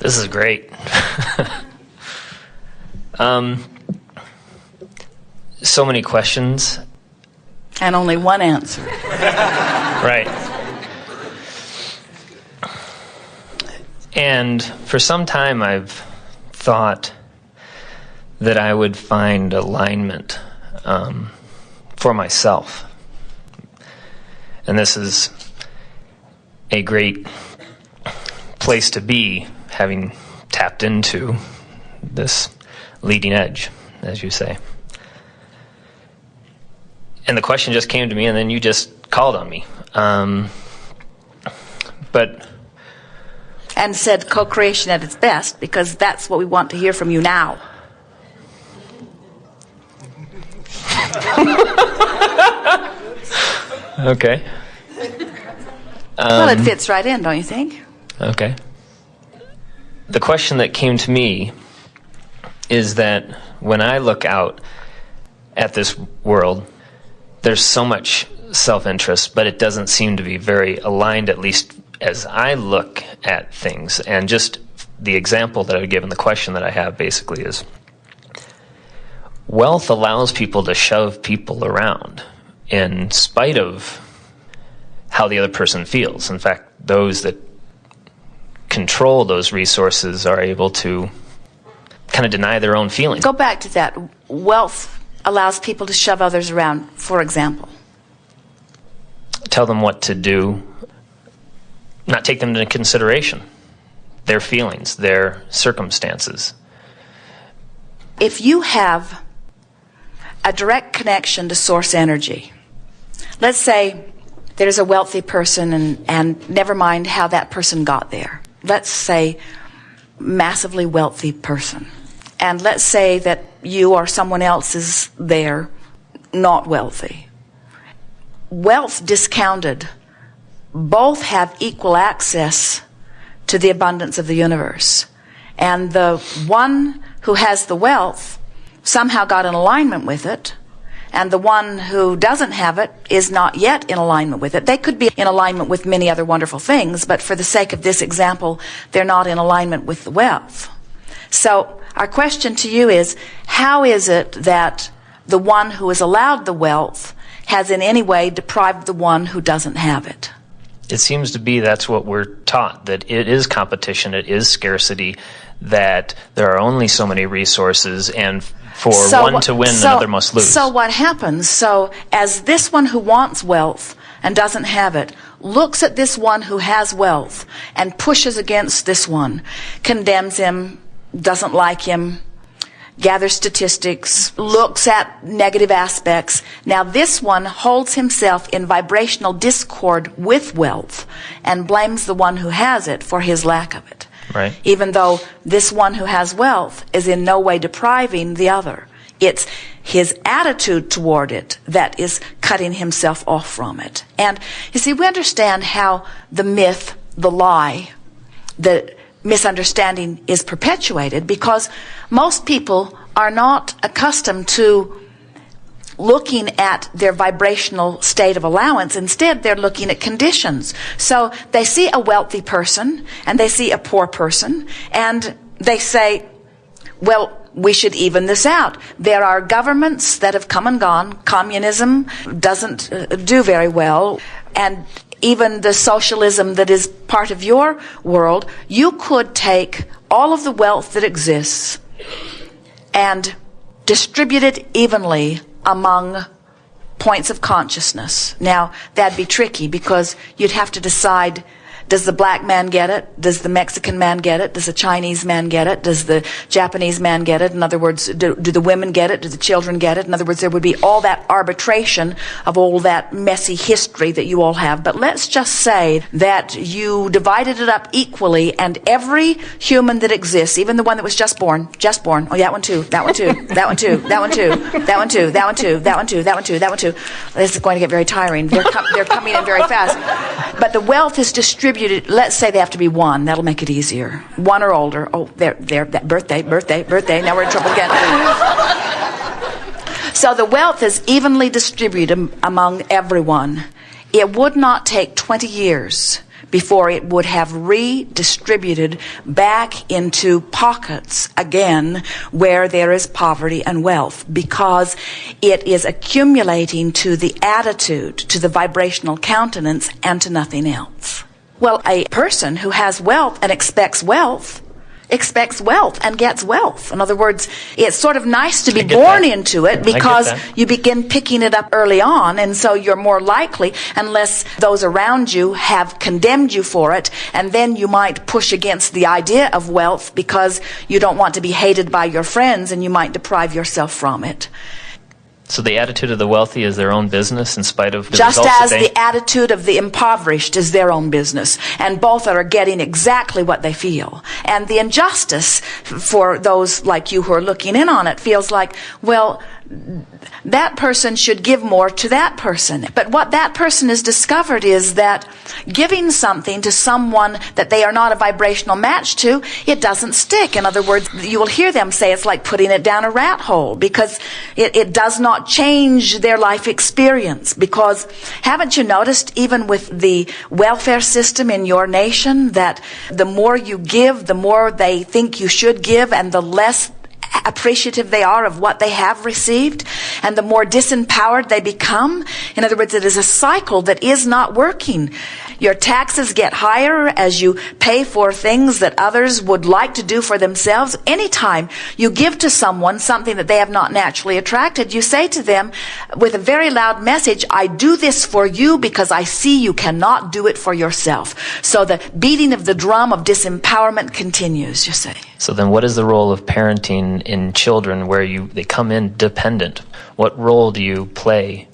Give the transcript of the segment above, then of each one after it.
This is great. So many questions. And only one answer. Right. And for some time I've thought that I would find alignment for myself. And this is a great place to be, having tapped into this leading edge, as you say. And the question just came to me, and then you just called on me. And said co-creation at its best, because that's what we want to hear from you now. Okay. Well, it fits right in, don't you think? Okay. The question that came to me is that when I look out at this world, there's so much self-interest, but it doesn't seem to be very aligned, at least as I look at things. And just the example that I would give in the question that I have basically is, wealth allows people to shove people around in spite of how the other person feels. In fact, those that control those resources are able to kind of deny their own feelings. Go back to that. Wealth allows people to shove others around, for example. Tell them what to do, not take them into consideration, their feelings, their circumstances. If you have a direct connection to source energy, let's say there's a wealthy person, and never mind how that person got there. Let's say massively wealthy person. And let's say that you or someone else is there, not wealthy. Wealth discounted, both have equal access to the abundance of the universe. And the one who has the wealth somehow got in alignment with it, and the one who doesn't have it is not yet in alignment with it. They could be in alignment with many other wonderful things, but for the sake of this example, they're not in alignment with the wealth. So our question to you is, how is it that the one who is allowed the wealth has in any way deprived the one who doesn't have it? It seems to be that's what we're taught, that it is competition, it is scarcity, that there are only so many resources, and for one to win, another must lose. So what happens? So as this one who wants wealth and doesn't have it looks at this one who has wealth and pushes against this one, condemns him, doesn't like him, gathers statistics, looks at negative aspects. Now this one holds himself in vibrational discord with wealth and blames the one who has it for his lack of it. Right. Even though this one who has wealth is in no way depriving the other. It's his attitude toward it that is cutting himself off from it. And you see, we understand how the myth, the lie, the misunderstanding is perpetuated because most people are not accustomed to looking at their vibrational state of allowance. Instead, they're looking at conditions. So they see a wealthy person and they see a poor person and they say, well, we should even this out. There are governments that have come and gone. Communism doesn't do very well. And even the socialism that is part of your world, you could take all of the wealth that exists and distribute it evenly among points of consciousness. Now, that'd be tricky because you'd have to decide, does the black man get it? Does the Mexican man get it? Does the Chinese man get it? Does the Japanese man get it? In other words, do the women get it? Do the children get it? In other words, there would be all that arbitration of all that messy history that you all have. But let's just say that you divided it up equally and every human that exists, even the one that was just born, oh, that one too, that one too, that one too, that one too, that one too, that one too, that one too, that one too, that one too. This is going to get very tiring. They're coming in very fast. But the wealth is distributed. Let's say they have to be one. That'll make it easier. One or older. Oh, there. That birthday. Now we're in trouble again. So the wealth is evenly distributed among everyone. It would not take 20 years before it would have redistributed back into pockets again where there is poverty and wealth, because it is accumulating to the attitude, to the vibrational countenance, and to nothing else. Well, a person who has wealth and expects wealth and gets wealth. In other words, it's sort of nice to be born into it, because you begin picking it up early on, and so you're more likely, unless those around you have condemned you for it, and then you might push against the idea of wealth because you don't want to be hated by your friends, and you might deprive yourself from it. So the attitude of the wealthy is their own business in spite of the just results as the attitude of the impoverished is their own business, and both are getting exactly what they feel. And the injustice for those like you who are looking in on it feels like, well, that person should give more to that person. But what that person has discovered is that giving something to someone that they are not a vibrational match to, it doesn't stick. In other words, you will hear them say it's like putting it down a rat hole, because it does not change their life experience. Because haven't you noticed, even with the welfare system in your nation, that the more you give, the more they think you should give, and the less appreciative they are of what they have received, and the more disempowered they become? In other words, it is a cycle that is not working. Your taxes get higher as you pay for things that others would like to do for themselves. Anytime you give to someone something that they have not naturally attracted, you say to them with a very loud message, I do this for you because I see you cannot do it for yourself. So the beating of the drum of disempowerment continues, you see. So then what is the role of parenting in children where they come in dependent? What role do you play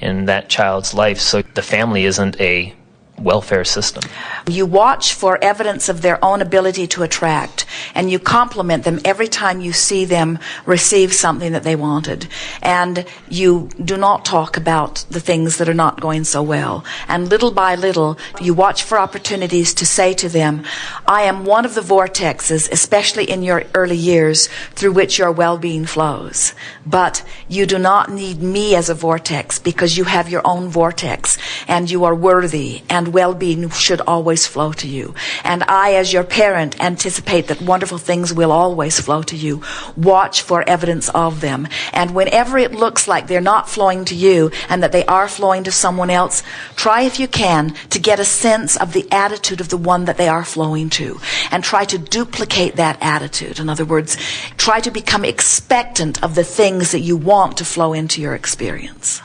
in that child's life so the family isn't a welfare system? You watch for evidence of their own ability to attract, and you compliment them every time you see them receive something that they wanted. And you do not talk about the things that are not going so well. And little by little, you watch for opportunities to say to them, I am one of the vortexes, especially in your early years, through which your well-being flows. But you do not need me as a vortex, because you have your own vortex, and you are worthy, and well-being should always flow to you. And I, as your parent, anticipate that wonderful things will always flow to you. Watch for evidence of them. And whenever it looks like they're not flowing to you and that they are flowing to someone else, try if you can to get a sense of the attitude of the one that they are flowing to, and try to duplicate that attitude. In other words, try to become expectant of the things that you want to flow into your experience.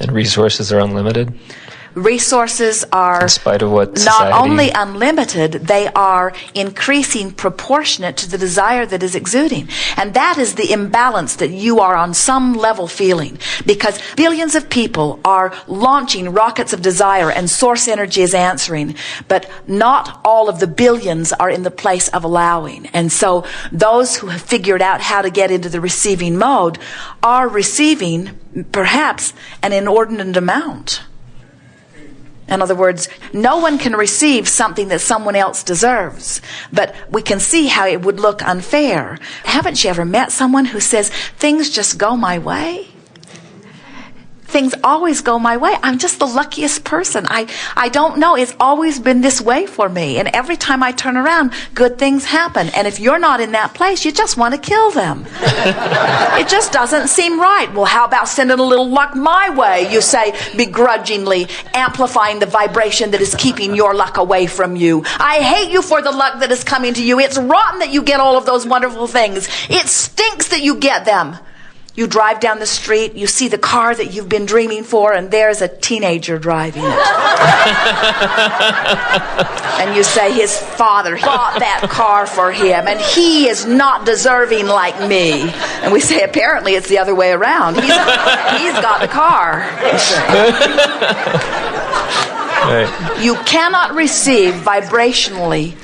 And resources are unlimited? Resources are, in spite of what not only unlimited, they are increasing proportionate to the desire that is exuding. And that is the imbalance that you are on some level feeling, because billions of people are launching rockets of desire and source energy is answering, but not all of the billions are in the place of allowing. And so those who have figured out how to get into the receiving mode are receiving perhaps an inordinate amount. In other words, no one can receive something that someone else deserves, but we can see how it would look unfair. Haven't you ever met someone who says, things just go my way? Things always go my way. I'm just the luckiest person. I don't know. It's always been this way for me. And every time I turn around, good things happen. And if you're not in that place, you just want to kill them. It just doesn't seem right. Well, how about sending a little luck my way, you say, begrudgingly, amplifying the vibration that is keeping your luck away from you. I hate you for the luck that is coming to you. It's rotten that you get all of those wonderful things. It stinks that you get them. You drive down the street, you see the car that you've been dreaming for, and there's a teenager driving it. And you say, his father bought that car for him, and he is not deserving like me. And we say, apparently it's the other way around. He's got the car. Right. You cannot receive vibrationally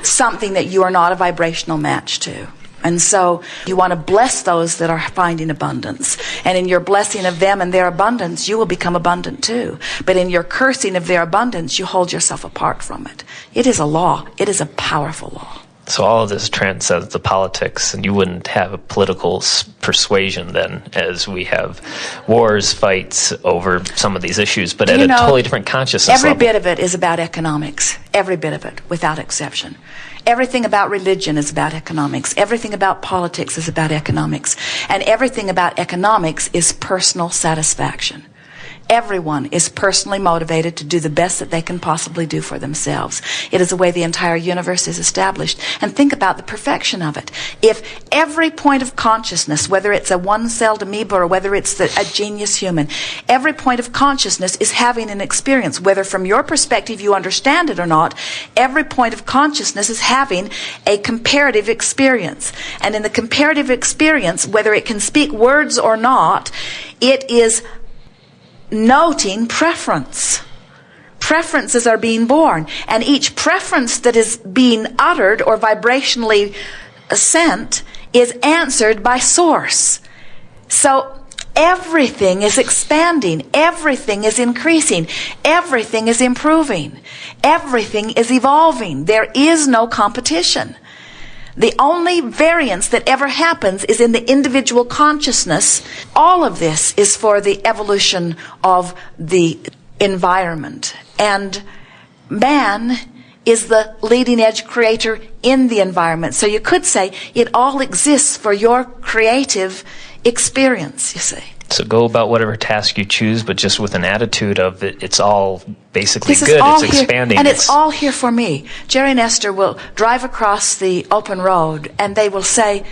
something that you are not a vibrational match to. And so you want to bless those that are finding abundance. And in your blessing of them and their abundance, you will become abundant too. But in your cursing of their abundance, you hold yourself apart from it. It is a law. It is a powerful law. So all of this transcends the politics, and you wouldn't have a political persuasion then, as we have wars, fights over some of these issues, but at a totally different consciousness level. Every bit of it is about economics. Every bit of it, without exception. Everything about religion is about economics. Everything about politics is about economics. And everything about economics is personal satisfaction. Everyone is personally motivated to do the best that they can possibly do for themselves. It is the way the entire universe is established. And think about the perfection of it. If every point of consciousness, whether it's a one-celled amoeba or whether it's a genius human, every point of consciousness is having an experience, whether from your perspective you understand it or not, every point of consciousness is having a comparative experience. And in the comparative experience, whether it can speak words or not, it is noting preference. Preferences are being born, and each preference that is being uttered or vibrationally sent is answered by source. So everything is expanding, everything is increasing, everything is improving, everything is evolving. There is no competition. The only variance that ever happens is in the individual consciousness. All of this is for the evolution of the environment. And man is the leading edge creator in the environment. So you could say it all exists for your creative experience, you see. So go about whatever task you choose, but just with an attitude of it's all basically this good, it's here, expanding. And it's all here for me. Jerry and Esther will drive across the open road and they will say,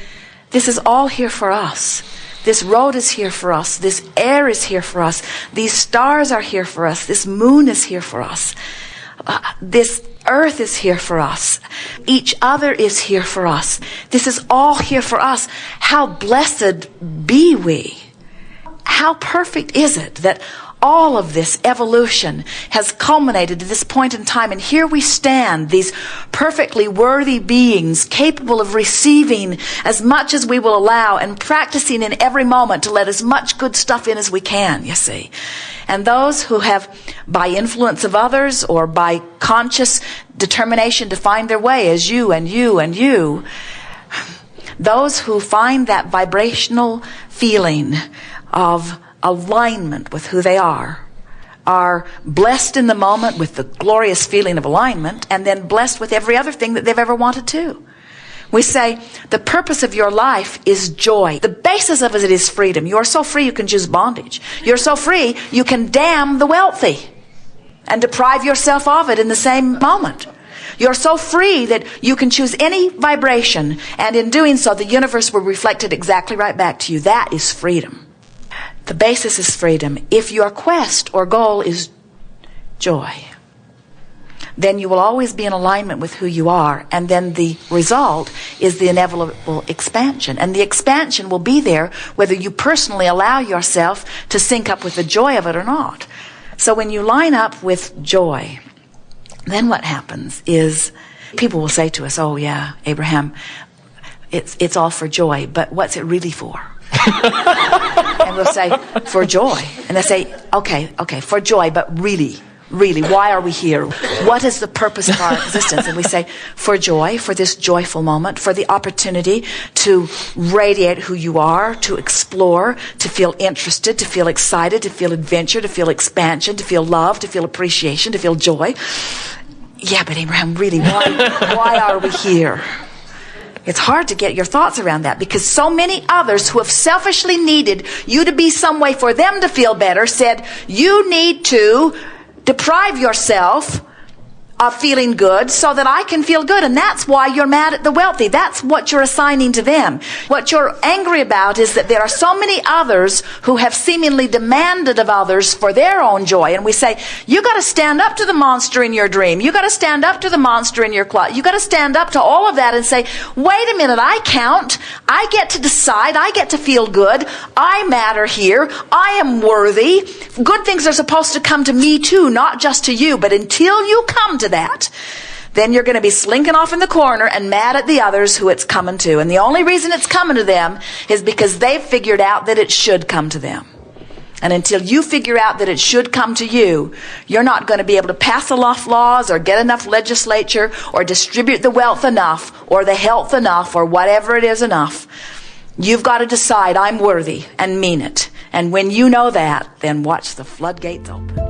this is all here for us. This road is here for us. This air is here for us. These stars are here for us. This moon is here for us. This earth is here for us. Each other is here for us. This is all here for us. How blessed be we. How perfect is it that all of this evolution has culminated to this point in time, and here we stand, these perfectly worthy beings, capable of receiving as much as we will allow and practicing in every moment to let as much good stuff in as we can, you see. And those who have, by influence of others or by conscious determination to find their way, as you and you and you, those who find that vibrational feeling of alignment with who they are blessed in the moment with the glorious feeling of alignment, and then blessed with every other thing that they've ever wanted to. We say the purpose of your life is joy. The basis of it is freedom. You are so free you can choose bondage. You're so free you can damn the wealthy and deprive yourself of it in the same moment. You're so free that you can choose any vibration, and in doing so the universe will reflect it exactly right back to you. That is freedom. The basis is freedom. If your quest or goal is joy, then you will always be in alignment with who you are, and then the result is the inevitable expansion. And the expansion will be there whether you personally allow yourself to sync up with the joy of it or not. So when you line up with joy, then what happens is people will say to us, oh yeah, Abraham, it's all for joy, but what's it really for? And we'll say, for joy. And they say, okay, for joy, but really, why are we here? What is the purpose of our existence? And we say, for joy, for this joyful moment, for the opportunity to radiate who you are, to explore, to feel interested, to feel excited, to feel adventure, to feel expansion, to feel love, to feel appreciation, to feel joy. Yeah, but Abraham, really, why are we here? It's hard to get your thoughts around that, because so many others who have selfishly needed you to be some way for them to feel better said, you need to deprive yourself of feeling good so that I can feel good. And that's why you're mad at the wealthy. That's what you're assigning to them. What you're angry about is that there are so many others who have seemingly demanded of others for their own joy. And we say, you got to stand up to the monster in your dream. You got to stand up to the monster in your closet. You got to stand up to all of that and say, wait a minute, I count. I get to decide. I get to feel good. I matter here. I am worthy. Good things are supposed to come to me too, not just to you. But until you come to that, then you're going to be slinking off in the corner and mad at the others who it's coming to. And the only reason it's coming to them is because they've figured out that it should come to them. And until you figure out that it should come to you, you're not going to be able to pass enough laws or get enough legislature or distribute the wealth enough or the health enough or whatever it is enough. You've got to decide, I'm worthy, and mean it. And when you know that, then watch the floodgates open.